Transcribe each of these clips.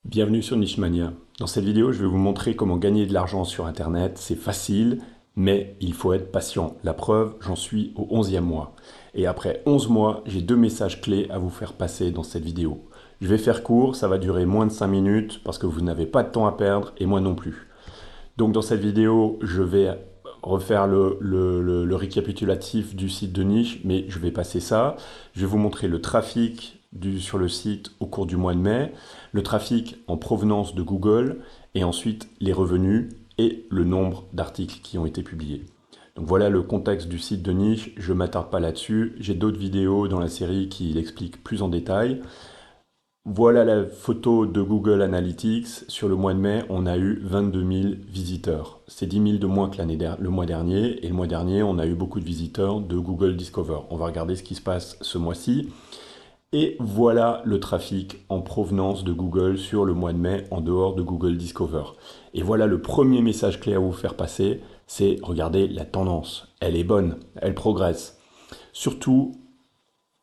Bienvenue sur Nichemania. Dans cette vidéo, je vais vous montrer comment gagner de l'argent sur Internet. C'est facile, mais il faut être patient. La preuve, j'en suis au 11e mois. Et après 11 mois, j'ai deux messages clés à vous faire passer dans cette vidéo. Je vais faire court, ça va durer moins de 5 minutes parce que vous n'avez pas de temps à perdre et moi non plus. Donc dans cette vidéo, je vais refaire le récapitulatif du site de niche, mais je vais passer ça. Je vais vous montrer le trafic sur le site au cours du mois de mai, le trafic en provenance de Google, et ensuite les revenus et le nombre d'articles qui ont été publiés. Donc voilà le contexte du site de niche, je ne m'attarde pas là-dessus. J'ai d'autres vidéos dans la série qui l'expliquent plus en détail. Voilà la photo de Google Analytics. Sur le mois de mai, on a eu 22 000 visiteurs. C'est 10 000 de moins que le mois dernier. Et le mois dernier, on a eu beaucoup de visiteurs de Google Discover. On va regarder ce qui se passe ce mois-ci. Et voilà le trafic en provenance de Google sur le mois de mai en dehors de Google Discover. Et voilà le premier message clé à vous faire passer, c'est regardez la tendance. Elle est bonne, elle progresse. Surtout,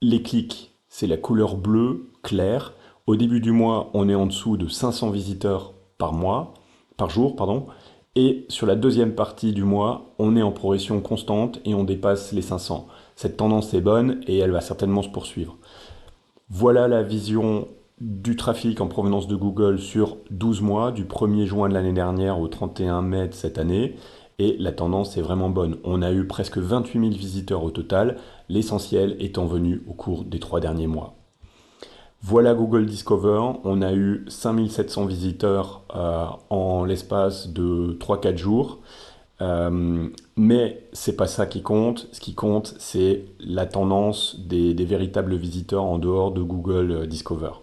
les clics, c'est la couleur bleue claire. Au début du mois, on est en dessous de 500 visiteurs par jour, pardon. Et sur la deuxième partie du mois, on est en progression constante et on dépasse les 500. Cette tendance est bonne et elle va certainement se poursuivre. Voilà la vision du trafic en provenance de Google sur 12 mois, du 1er juin de l'année dernière au 31 mai de cette année. Et la tendance est vraiment bonne. On a eu presque 28 000 visiteurs au total, l'essentiel étant venu au cours des 3 derniers mois. Voilà Google Discover, on a eu 5 700 visiteurs en l'espace de 3-4 jours. Mais c'est pas ça qui compte. Ce qui compte, c'est la tendance des véritables visiteurs en dehors de Google Discover.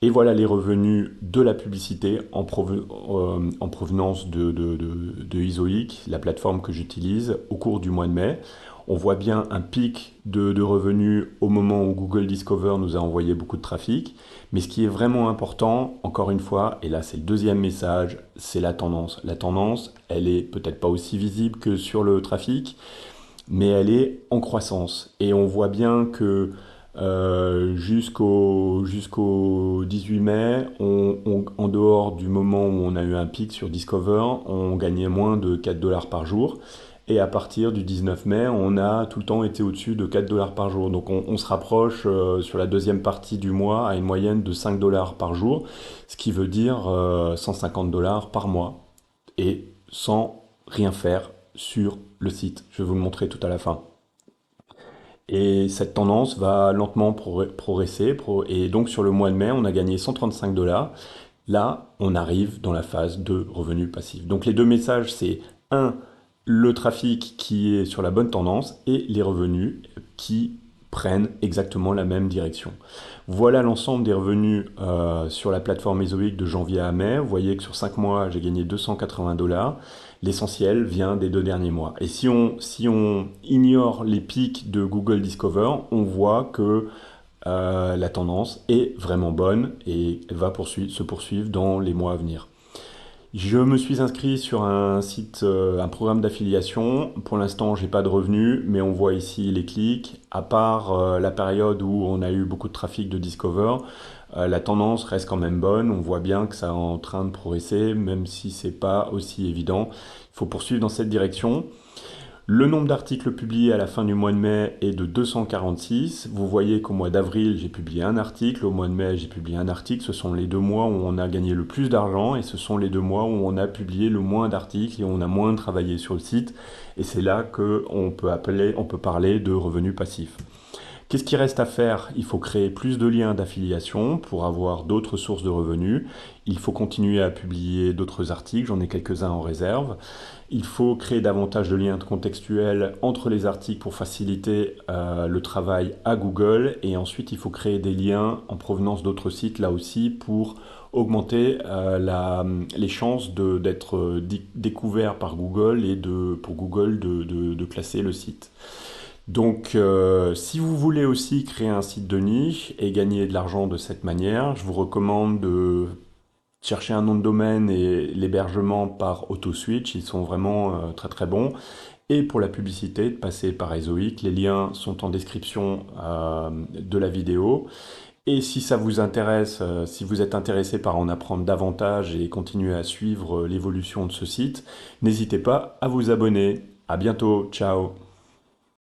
Et voilà les revenus de la publicité en provenance de Izoic, la plateforme que j'utilise au cours du mois de mai. On voit bien un pic de revenus au moment où Google Discover nous a envoyé beaucoup de trafic. Mais ce qui est vraiment important, encore une fois, et là c'est le deuxième message, c'est la tendance. La tendance, elle est peut-être pas aussi visible que sur le trafic, mais elle est en croissance. Et on voit bien que jusqu'au 18 mai, en dehors du moment où on a eu un pic sur Discover, on gagnait moins de 4 dollars par jour. Et à partir du 19 mai, on a tout le temps été au-dessus de 4 dollars par jour. Donc on se rapproche sur la deuxième partie du mois à une moyenne de 5 dollars par jour, ce qui veut dire 150 dollars par mois. Et sans rien faire sur le site. Je vais vous le montrer tout à la fin. Et cette tendance va lentement progresser. Et donc sur le mois de mai, on a gagné 135 dollars. Là, on arrive dans la phase de revenus passifs. Donc les deux messages, c'est un, le trafic qui est sur la bonne tendance et les revenus qui prennent exactement la même direction. Voilà l'ensemble des revenus sur la plateforme Ezoic de janvier à mai. Vous voyez que sur 5 mois, j'ai gagné 280 dollars. L'essentiel vient des 2 derniers mois. Et si on ignore les pics de Google Discover, on voit que la tendance est vraiment bonne et va se poursuivre dans les mois à venir. Je me suis inscrit sur un site, un programme d'affiliation. Pour l'instant, j'ai pas de revenus, mais on voit ici les clics. À part la période où on a eu beaucoup de trafic de Discover, la tendance reste quand même bonne. On voit bien que ça est en train de progresser, même si c'est pas aussi évident. Il faut poursuivre dans cette direction. Le nombre d'articles publiés à la fin du mois de mai est de 246. Vous voyez qu'au mois d'avril, j'ai publié un article. Au mois de mai, j'ai publié un article. Ce sont les 2 mois où on a gagné le plus d'argent et ce sont les 2 mois où on a publié le moins d'articles et on a moins travaillé sur le site. Et c'est là qu'on peut parler de revenus passifs. Qu'est-ce qui reste à faire? Il faut créer plus de liens d'affiliation pour avoir d'autres sources de revenus. Il faut continuer à publier d'autres articles, j'en ai quelques-uns en réserve. Il faut créer davantage de liens contextuels entre les articles pour faciliter le travail à Google. Et ensuite, il faut créer des liens en provenance d'autres sites, là aussi, pour augmenter les chances d'être découvert par Google et pour Google de classer le site. Donc, si vous voulez aussi créer un site de niche et gagner de l'argent de cette manière, je vous recommande de chercher un nom de domaine et l'hébergement par AutoSwitch. Ils sont vraiment très très bons. Et pour la publicité, de passer par Ezoic. Les liens sont en description de la vidéo. Et si ça vous intéresse, si vous êtes intéressé par en apprendre davantage et continuer à suivre l'évolution de ce site, n'hésitez pas à vous abonner. À bientôt, ciao!